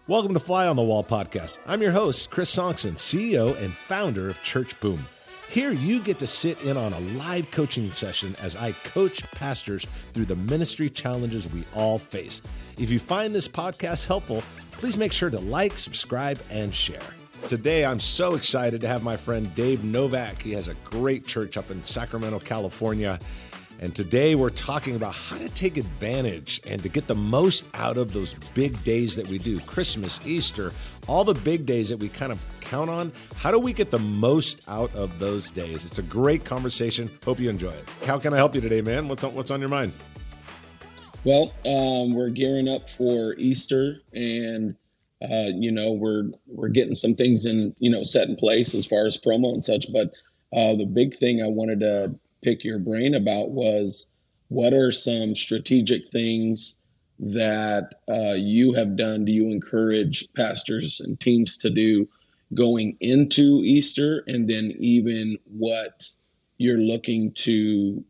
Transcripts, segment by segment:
Welcome to Fly on the Wall podcast. I'm your host, Chris Sonkson, CEO and founder of Church Boom. Here you get to sit in on a live coaching session as I coach pastors through the ministry challenges we all face. If you find this podcast helpful, please make sure to like, subscribe, and share. Today, I'm so excited to have my friend Dave Novak. He has a great church up in Sacramento, California. And today we're talking about how to take advantage and to get the most out of those big days that we do. Christmas, Easter, all the big days that we kind of count on. How do we get the most out of those days? It's a great conversation. Hope you enjoy it. How can I help you today, man? What's on your mind? Well, we're gearing up for Easter, and we're getting some things set in place as far as promo and such. But the big thing I wanted to pick your brain about was, what are some strategic things that you have done? Do you encourage pastors and teams to do going into Easter, and then even what you're looking to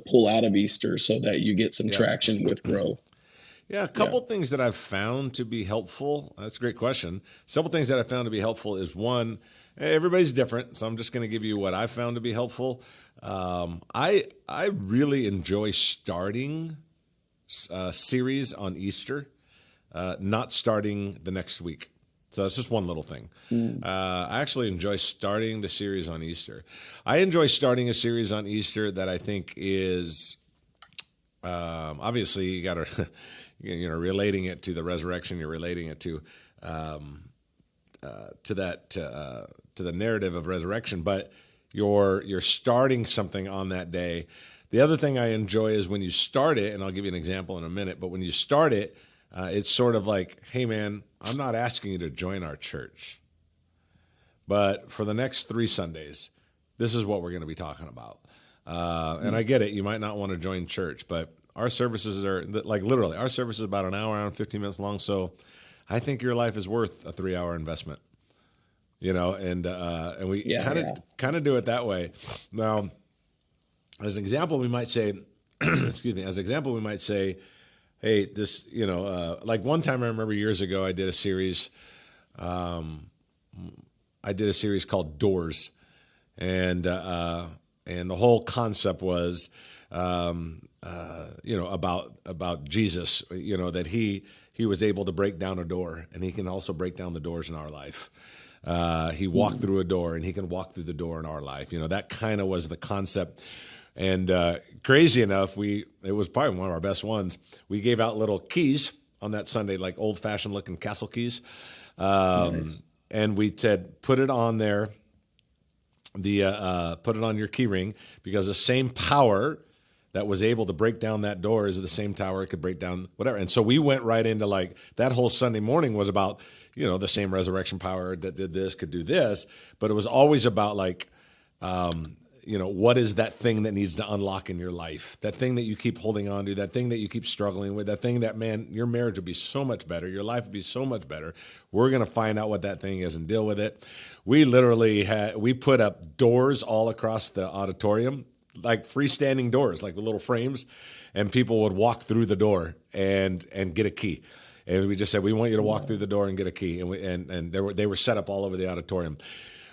pull out of Easter so that you get some traction with growth? Yeah, a couple things that I've found to be helpful. That's a great question. Several things that I found to be helpful is, one, everybody's different, so I'm just going to give you what I found to be helpful. I really enjoy starting a series on Easter, not starting the next week. So that's just one little thing. I actually enjoy starting the series on Easter. I enjoy starting a series on Easter that I think is obviously you got to relating it to the resurrection. You're relating it to the narrative of resurrection, but you're starting something on that day. The other thing I enjoy is when you start it, and I'll give you an example in a minute, but when you start it, it's sort of like, hey man, I'm not asking you to join our church, but for the next 3 Sundays, this is what we're going to be talking about. And I get it, you might not want to join church, but our services are literally, our service is about an hour and 15 minutes long. So I think your life is worth a 3-hour investment. And we kind of do it that way. Now, as an example, we might say, we might say, hey, this, like one time I remember years ago, I did a series called Doors, and the whole concept was, about Jesus, that he was able to break down a door, and he can also break down the doors in our life. He walked through a door, and he can walk through the door in our life. That kind of was the concept. And crazy enough, it was probably one of our best ones. We gave out little keys on that Sunday, like old-fashioned looking castle keys. Nice. And we said, put it on there, put it on your key ring, because the same power that was able to break down that door is the same tower it could break down whatever. And so we went right into that whole Sunday morning was about, the same resurrection power that did this could do this, but it was always about what is that thing that needs to unlock in your life? That thing that you keep holding on to, that thing that you keep struggling with, that thing that, man, your marriage would be so much better. Your life would be so much better. We're going to find out what that thing is and deal with it. We literally we put up doors all across the auditorium, like freestanding doors, like with little frames, and people would walk through the door and get a key. And we just said, we want you to walk through the door and get a key. And they were set up all over the auditorium.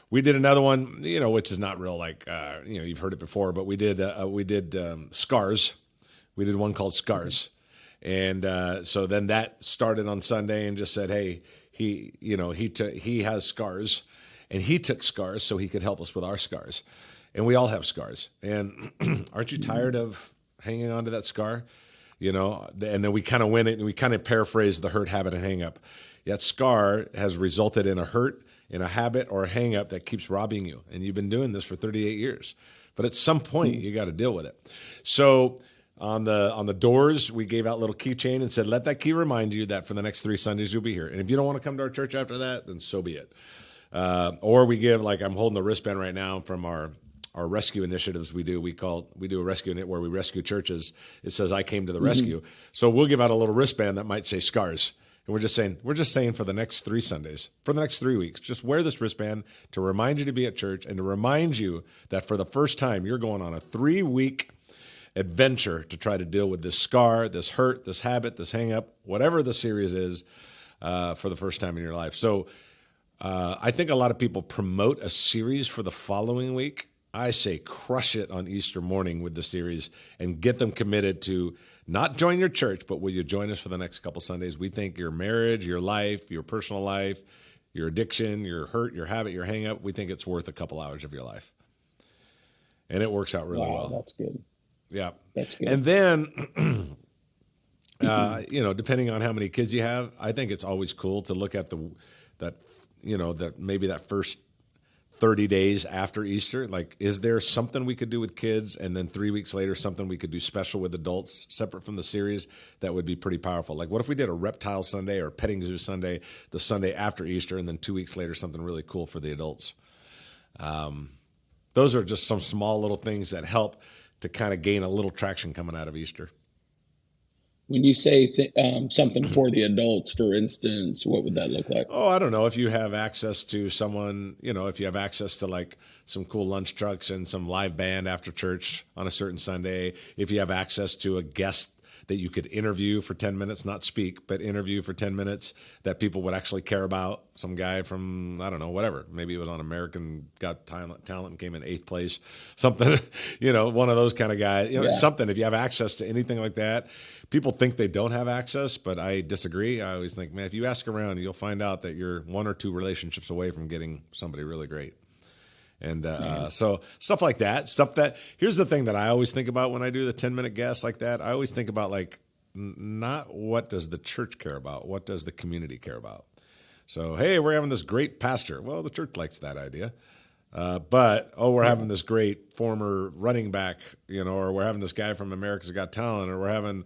We did another one, which is not real, you've heard it before, but we did Scars. We did one called Scars. And so then that started on Sunday and just said, hey, he has scars, and he took scars so he could help us with our scars. And we all have scars. And aren't you tired of hanging on to that scar? And then we kind of went it and we kind of paraphrased the hurt, habit, and hang up. That scar has resulted in a hurt, in a habit, or a hang up that keeps robbing you. And you've been doing this for 38 years. But at some point, you got to deal with it. So on the doors, we gave out a little keychain and said, let that key remind you that for the next 3 Sundays, you'll be here. And if you don't want to come to our church after that, then so be it. Or we give, I'm holding the wristband right now from our rescue initiatives we do. We do a rescue where we rescue churches. It says, I came to the rescue. So we'll give out a little wristband that might say Scars. And we're just saying for the next 3 Sundays, for the next 3 weeks, just wear this wristband to remind you to be at church and to remind you that for the first time, you're going on a 3-week adventure to try to deal with this scar, this hurt, this habit, this hang up, whatever the series is. for the first time in your life. So I think a lot of people promote a series for the following week. I say crush it on Easter morning with the series and get them committed to not join your church, but will you join us for the next couple Sundays? We think your marriage, your life, your personal life, your addiction, your hurt, your habit, your hang up, we think it's worth a couple hours of your life. And it works out really well. That's good. Yeah. That's good. And then, depending on how many kids you have, I think it's always cool to look at maybe that first 30 days after Easter. Like, is there something we could do with kids? And then 3 weeks later, something we could do special with adults separate from the series that would be pretty powerful. Like, what if we did a reptile Sunday or petting zoo Sunday, the Sunday after Easter, and then 2 weeks later, something really cool for the adults? Those are just some small little things that help to kind of gain a little traction coming out of Easter. When you say something for the adults, for instance, what would that look like? Oh, I don't know. If you have access to someone, if you have access to like some cool lunch trucks and some live band after church on a certain Sunday, if you have access to a guest that you could interview for 10 minutes, not speak, but interview for 10 minutes that people would actually care about. Some guy from, I don't know, whatever. Maybe it was on American Got Talent and came in 8th place. Something, one of those kind of guys. Something. If you have access to anything like that, people think they don't have access, but I disagree. I always think, man, if you ask around, you'll find out that you're 1 or 2 relationships away from getting somebody really great. And so stuff like that, here's the thing that I always think about when I do the 10-minute guess like that. I always think about like, not what does the church care about? What does the community care about? So, hey, we're having this great pastor. Well, the church likes that idea. But we're having this great former running back, or we're having this guy from America's Got Talent, or we're having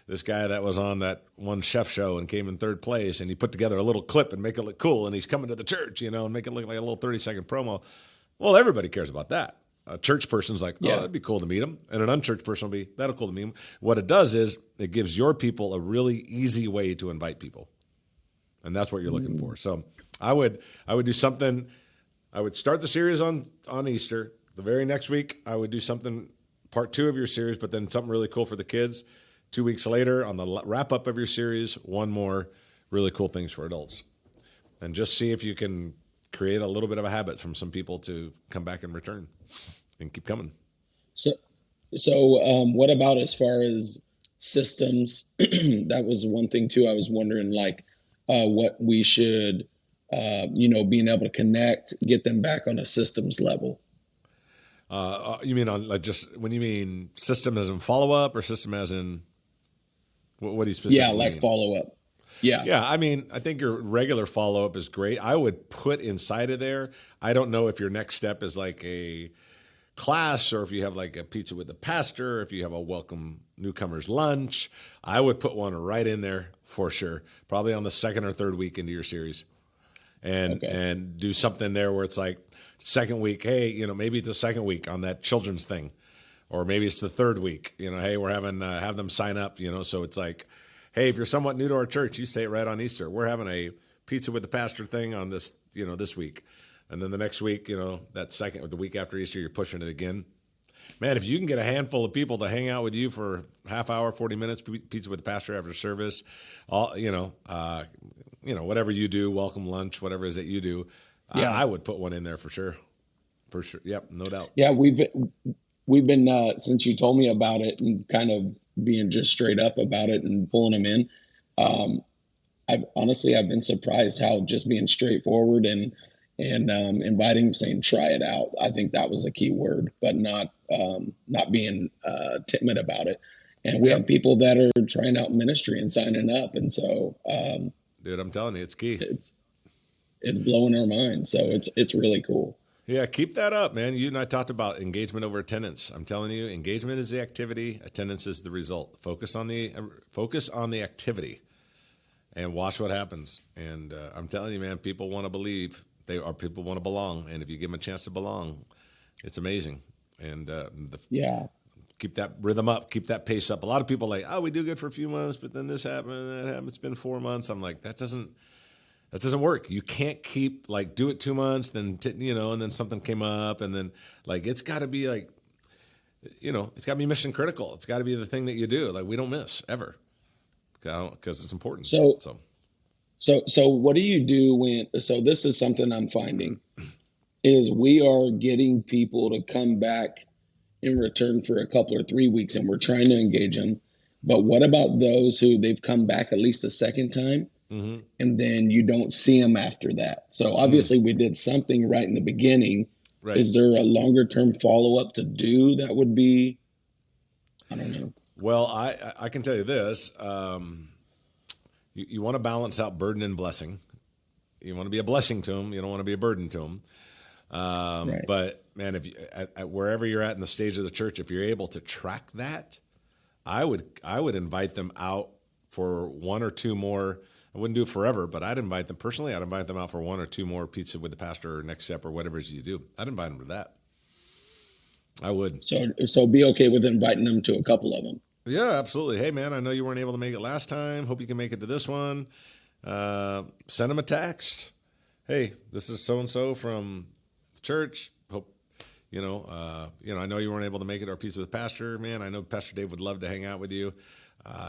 this guy that was on that one chef show and came in 3rd place, and he put together a little clip and make it look cool, and he's coming to the church, and make it look like a little 30-second promo. Well, everybody cares about that. A church person's like, that'd be cool to meet him. And an unchurched person will be, that'll cool to meet him. What it does is it gives your people a really easy way to invite people. And that's what you're looking for. So I would do something. I would start the series on Easter. The very next week, I would do something, part 2 of your series, but then something really cool for the kids. 2 weeks later, on the wrap up of your series, 1 more really cool things for adults. And just see if you can create a little bit of a habit from some people to come back and return and keep coming. So what about as far as systems? That was one thing too. I was wondering what we should, being able to connect, get them back on a systems level. You mean on when you mean system as in follow up or system as in what do you specifically mean? Follow up. Yeah. I mean, I think your regular follow-up is great. I would put inside of there, I don't know if your next step is like a class or if you have like a pizza with the pastor, or if you have a welcome newcomers lunch. I would put one right in there for sure, probably on the 2nd or 3rd week into your series. And do something there where it's like 2nd week, hey, maybe it's the 2nd week on that children's thing. Or maybe it's the 3rd week, hey, we're having have them sign up, so it's like, hey, if you're somewhat new to our church, you say it right on Easter. We're having a pizza with the pastor thing on this, this week. And then the next week, that second or the week after Easter, you're pushing it again. Man, if you can get a handful of people to hang out with you for half hour, 40 minutes, pizza with the pastor after service, whatever you do, welcome lunch, whatever it is that you do, I would put one in there for sure. For sure. Yep, no doubt. Yeah, we've been since you told me about it and kind of being just straight up about it and pulling them in. I've been surprised how just being straightforward and inviting, saying, try it out. I think that was a key word, but not being timid about it. And we have people that are trying out ministry and signing up. And so, dude, I'm telling you, it's key. It's blowing our minds. So it's really cool. Yeah, keep that up, man. You and I talked about engagement over attendance. I'm telling you, engagement is the activity, attendance is the result. Focus on the activity, and watch what happens. And I'm telling you, man, people want to believe. People want to belong, and if you give them a chance to belong, it's amazing. And keep that rhythm up, keep that pace up. A lot of people are like, we do good for a few months, but then this happened, that happened. It's been 4 months. I'm like, that doesn't work. You can't keep do it 2 months, then and then something came up, and then it's got to be it's got to be mission critical. It's got to be the thing that you do. We don't miss ever, because it's important. So So what do you do when, so this is something I'm finding is we are getting people to come back in return for a couple or 3 weeks and we're trying to engage them. But what about those who they've come back at least a second time Mm-hmm. and then you don't see them after that? So Mm, obviously we did something right in the beginning. right. Is there a longer term follow up to do that would be, I don't know. Well, I can tell you this. You want to balance out burden and blessing. You want to be a blessing to them. You don't want to be a burden to them. Right. But man, if you, at wherever you're at in the stage of the church, if you're able to track that, I would invite them out for one or two more. I wouldn't do it forever, but I'd invite them personally. I'd invite them out for one or two more pizza with the pastor or next step or whatever it is you do. I'd invite them to that. I would. So be okay with inviting them to a couple of them. Yeah, absolutely. Hey, man, I know you weren't able to make it last time. Hope you can make it to this one. Send them a text. Hey, this is so and so from the church. Hope I know you weren't able to make it our pizza with Pastor. Man, I know Pastor Dave would love to hang out with you.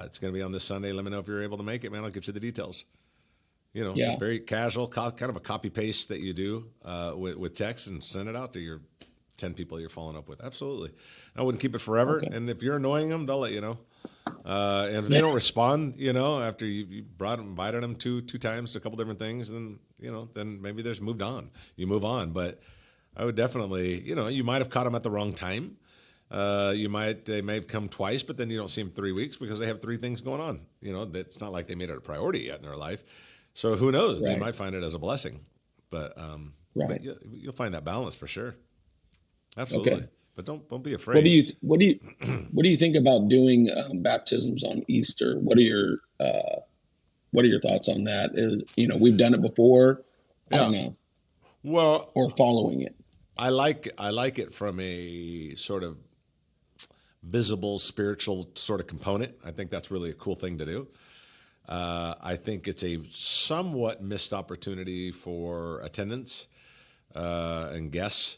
It's going to be on this Sunday. Let me know if you're able to make it, man. I'll get you the details. Yeah. Just very casual, kind of a copy paste that you do with text and send it out to your 10 people you're following up with. Absolutely. I wouldn't keep it forever. Okay. And if you're annoying them, they'll let you know. And if they don't respond, after you invited them two times to a couple different things, then, then maybe there's moved on. You move on. But I would definitely, you might have caught them at the wrong time. They may have come twice, but then you don't see them 3 weeks because they have three things going on. It's not like they made it a priority yet in their life. So who knows? They Right. might find it as a blessing. But, Right. you'll find that balance for sure. Absolutely. Okay. But don't be What do afraid. you what do you what do you think about doing baptisms on Easter? What are your thoughts on that? We've done it before. I Yeah. don't know, Well, or following it. I like it from a sort of visible spiritual sort of component. I think that's really a cool thing to do. I think it's a somewhat missed opportunity for attendance and guests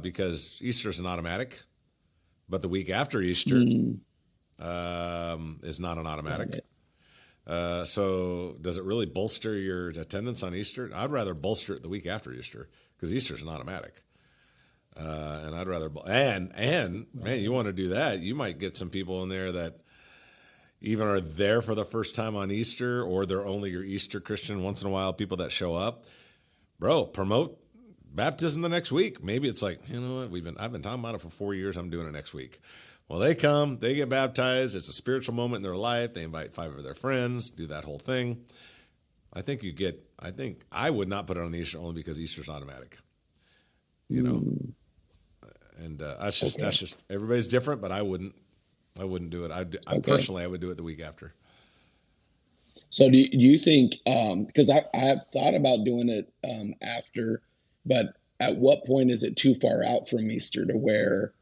because Easter's an automatic, but the week after Easter is not an automatic. Right. So does it really bolster your attendance on Easter? I'd rather bolster it the week after Easter because Easter's an automatic. And I'd rather man, you want to do that? You might get some people in there that even are there for the first time on Easter, or they're only your Easter Christian once in a while. People that show up, bro, promote baptism the next week. Maybe it's like, you know what, I've been talking about it for 4 years. I'm doing it next week. Well, they come, they get baptized. It's a spiritual moment in their life. They invite 5 of their friends, do that whole thing. I think I would not put it on Easter only because Easter's automatic. You know, and that's Okay. just everybody's different, but I wouldn't do it. I Okay. personally I would do it the week after. So do you think, because I have thought about doing it after, but at what point is it too far out from Easter to where,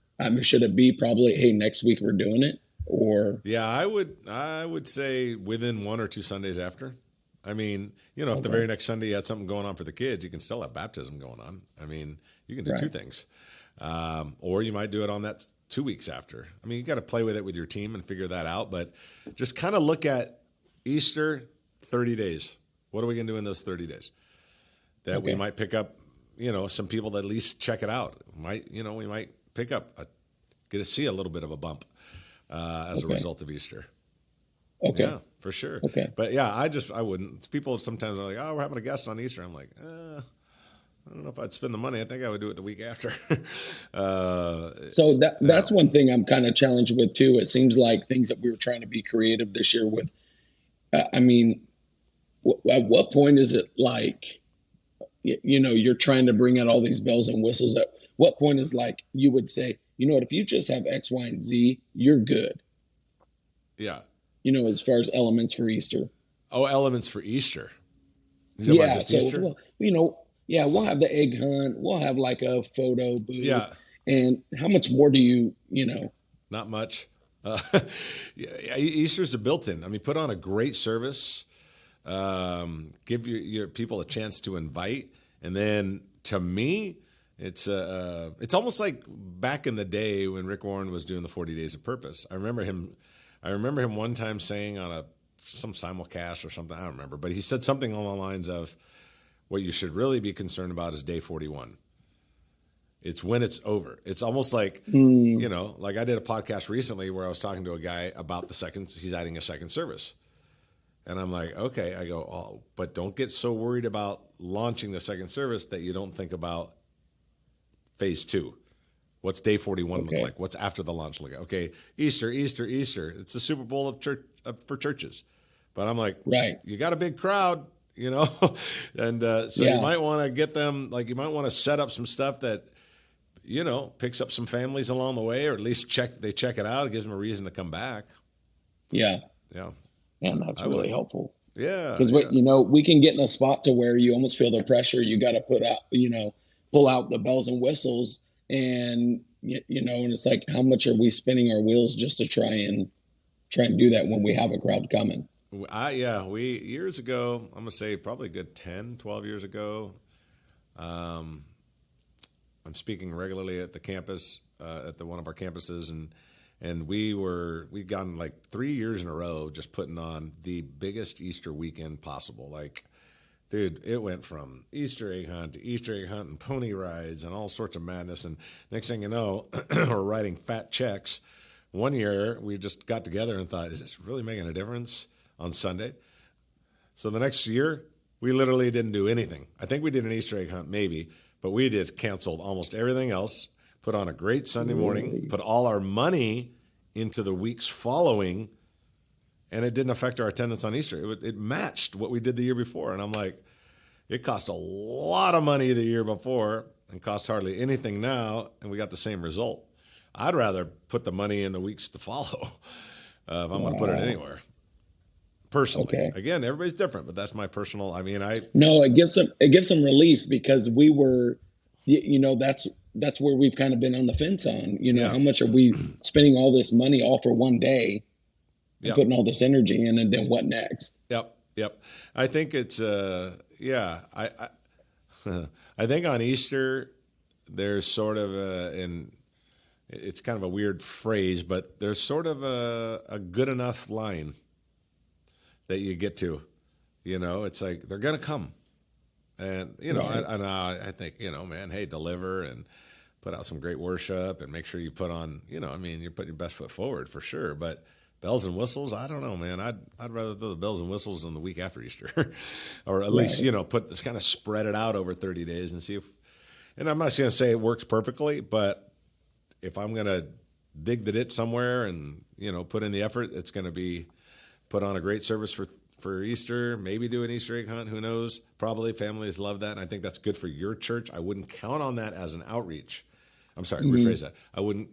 should it be probably, hey, next week we're doing it? Or, Yeah, I would say within 1 or 2 Sundays after. I mean, if the okay, very next Sunday you had something going on for the kids, you can still have baptism going on. I mean, you can do two right. things, or you might do it on that 2 weeks after. I mean, you got to play with it with your team and figure that out. But just kind of look at Easter 30 days. What are we going to do in those 30 days? That we Okay. might pick up, some people that at least check it out. We might pick up, get to see a little bit of a bump as a Okay. result of Easter. Okay. Yeah, for sure. Okay. But yeah, I wouldn't. People sometimes are like, oh, we're having a guest on Easter. I'm like, I don't know if I'd spend the money. I think I would do it the week after. So Yeah. that's one thing I'm kind of challenged with too. It seems like things that we were trying to be creative this year with. I mean, at what point is it like, you're trying to bring out all these bells and whistles? At what point is like you would say, you know what, if you just have X, Y, and Z, you're good. Yeah. As far as elements for Easter. Oh, elements for Easter. You talking about Yeah. just So, Easter? yeah, we'll have the egg hunt. We'll have like a photo booth. Yeah. And how much more do Not much. Uh, yeah, Easter's a built-in. I mean, put on a great service. Give your people a chance to invite, and then to me, it's almost like back in the day when Rick Warren was doing the 40 Days of Purpose. I remember him one time saying on a some simulcast or something. I don't remember, but he said something along the lines of, what you should really be concerned about is day 41. It's when it's over. It's almost like, like I did a podcast recently where I was talking to a guy about he's adding a second service. And I'm like, okay, I go, oh, but don't get so worried about launching the second service that you don't think about phase 2. What's day 41 look like? What's after the launch look like? Okay, Easter. It's the Super Bowl of church for churches. But I'm like, right, you got a big crowd, and so you might want to get them, like you might want to set up some stuff that, picks up some families along the way, or at least they check it out. It gives them a reason to come back. Yeah. Yeah. And that's really helpful. Yeah. Because, we can get in a spot to where you almost feel the pressure. You got to pull out the bells and whistles, and, and it's like, how much are we spinning our wheels just to try and do that when we have a crowd coming? We years ago, I'm going to say probably a good 10, 12 years ago, I'm speaking regularly at the campus, at one of our campuses, and we'd gone like 3 years in a row just putting on the biggest Easter weekend possible. Like, dude, it went from Easter egg hunt to Easter egg hunt and pony rides and all sorts of madness. And next thing you know, we're writing fat checks. One year, we just got together and thought, is this really making a difference on Sunday? So the next year, we literally didn't do anything. I think we did an Easter egg hunt maybe, but we just canceled almost everything else, put on a great Sunday morning, put all our money into the weeks following, and it didn't affect our attendance on Easter. It matched what we did the year before. And I'm like, it cost a lot of money the year before and cost hardly anything now, and we got the same result. I'd rather put the money in the weeks to follow if I'm going to put it anywhere. Personally, again, everybody's different, but that's my personal. No, it gives some relief, because we were, that's where we've kind of been on the fence on. How much are we spending all this money all for one day, and putting all this energy in, and then what next? Yep. I think it's I think on Easter there's sort of it's kind of a weird phrase, but there's sort of a good enough line that you get to, it's like, they're going to come. And, I think, man, hey, deliver and put out some great worship and make sure you put on, you're putting your best foot forward for sure. But bells and whistles, I don't know, man. I'd rather throw the bells and whistles in the week after Easter, or at least, put this, kind of spread it out over 30 days and see and I'm not going to say it works perfectly, but if I'm going to dig the ditch somewhere and, put in the effort, it's going to be put on a great service for Easter, maybe do an Easter egg hunt, who knows? Probably families love that, and I think that's good for your church. I wouldn't count on that as an outreach. I'm sorry, rephrase that. I wouldn't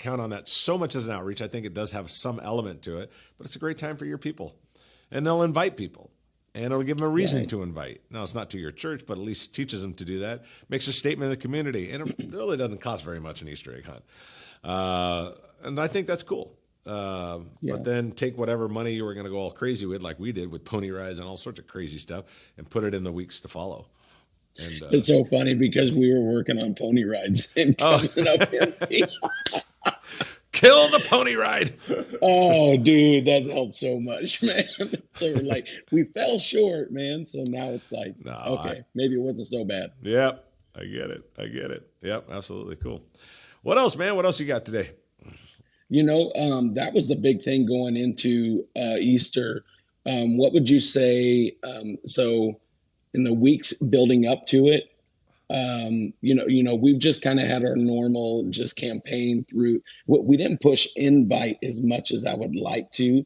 count on that so much as an outreach. I think it does have some element to it, but it's a great time for your people. And they'll invite people, and it'll give them a reason to invite. Now, it's not to your church, but at least teaches them to do that. Makes a statement in the community, and it really doesn't cost very much an Easter egg hunt. And I think that's cool. But then take whatever money you were going to go all crazy with, like we did with pony rides and all sorts of crazy stuff, and put it in the weeks to follow. And it's so funny, because we were working on pony rides and coming up empty. Kill the pony ride. Oh, dude, that helped so much, man. So we're like, we fell short, man. So now it's like, maybe it wasn't so bad. Yep, I get it. Yep, absolutely cool. What else, man? What else you got today? That was the big thing going into Easter. What would you say? So in the weeks building up to it, we've just kind of had our normal just campaign through. We didn't push invite as much as I would like to.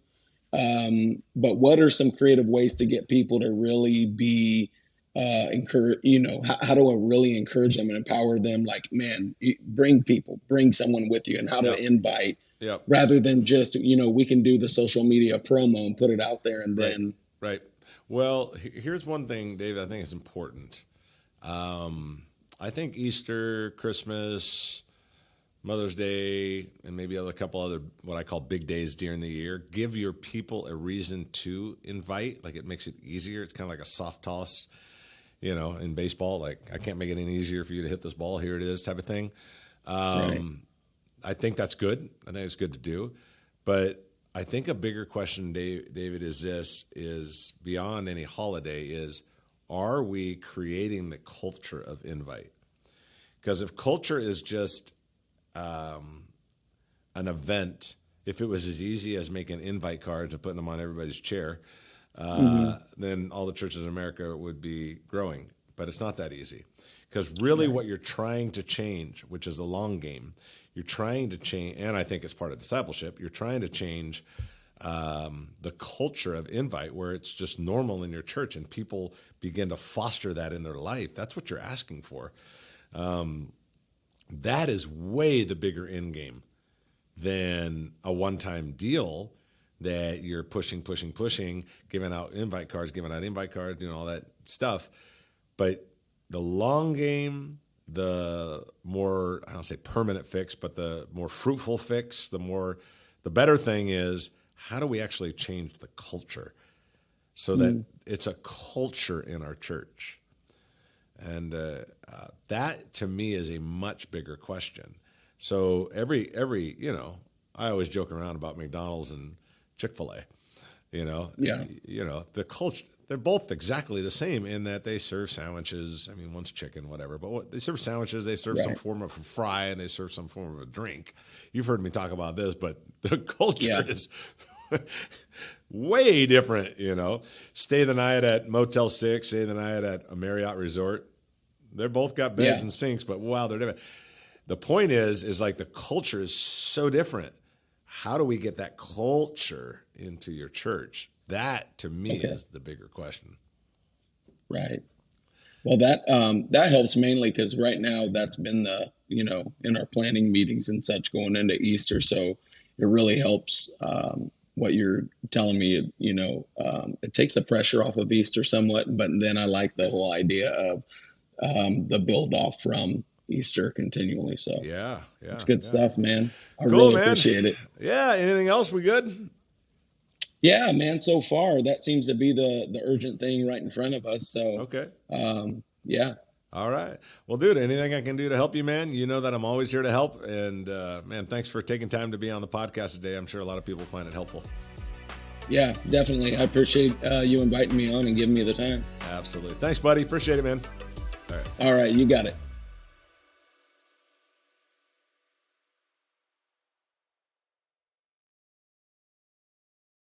But what are some creative ways to get people to really be encourage? How do I really encourage them and empower them? Like, man, bring someone with you, and how to invite. Yep. Rather than just, we can do the social media promo and put it out there, and then. Right. Here's one thing, Dave, I think is important. I think Easter, Christmas, Mother's Day, and maybe a couple other what I call big days during the year, give your people a reason to invite. Like, it makes it easier. It's kind of like a soft toss, in baseball. Like, I can't make it any easier for you to hit this ball. Here it is, type of thing. Right. I think that's good. I think it's good to do. But I think a bigger question, David, is beyond any holiday is, are we creating the culture of invite? Because if culture is just an event, if it was as easy as making invite cards and putting them on everybody's chair, then all the churches in America would be growing. But it's not that easy. Because really what you're trying to change, which is the long game, you're trying to change, and I think it's part of discipleship, you're trying to change the culture of invite where it's just normal in your church and people begin to foster that in their life. That's what you're asking for. That is way the bigger end game than a one-time deal that you're pushing, giving out invite cards, doing all that stuff. But the long game, the more, I don't say permanent fix, but the more fruitful fix, the better thing is, how do we actually change the culture so that it's a culture in our church? And that to me is a much bigger question. So every I always joke around about McDonald's and Chick-fil-A, the culture, they're both exactly the same in that they serve sandwiches. I mean, one's chicken, whatever, but they serve sandwiches, they serve some form of a fry, and they serve some form of a drink. You've heard me talk about this, but the culture is way different, Stay the night at Motel 6, stay the night at a Marriott resort. They're both got beds and sinks, but wow, they're different. The point is like the culture is so different. How do we get that culture into your church? That to me is the bigger question. Right. Well, that helps mainly because right now that's been in our planning meetings and such going into Easter. So it really helps what you're telling me. It takes the pressure off of Easter somewhat, but then I like the whole idea of the build off from Easter continually. So yeah, it's good stuff, man. I cool, really man. appreciate it. Yeah. Anything else? We good? Yeah, man. So far, that seems to be the urgent thing right in front of us. So okay. Yeah. All right. Well, dude, anything I can do to help you, man? You know that I'm always here to help. And man, thanks for taking time to be on the podcast today. I'm sure a lot of people find it helpful. Yeah, definitely. I appreciate you inviting me on and giving me the time. Absolutely. Thanks, buddy. Appreciate it, man. All right. You got it.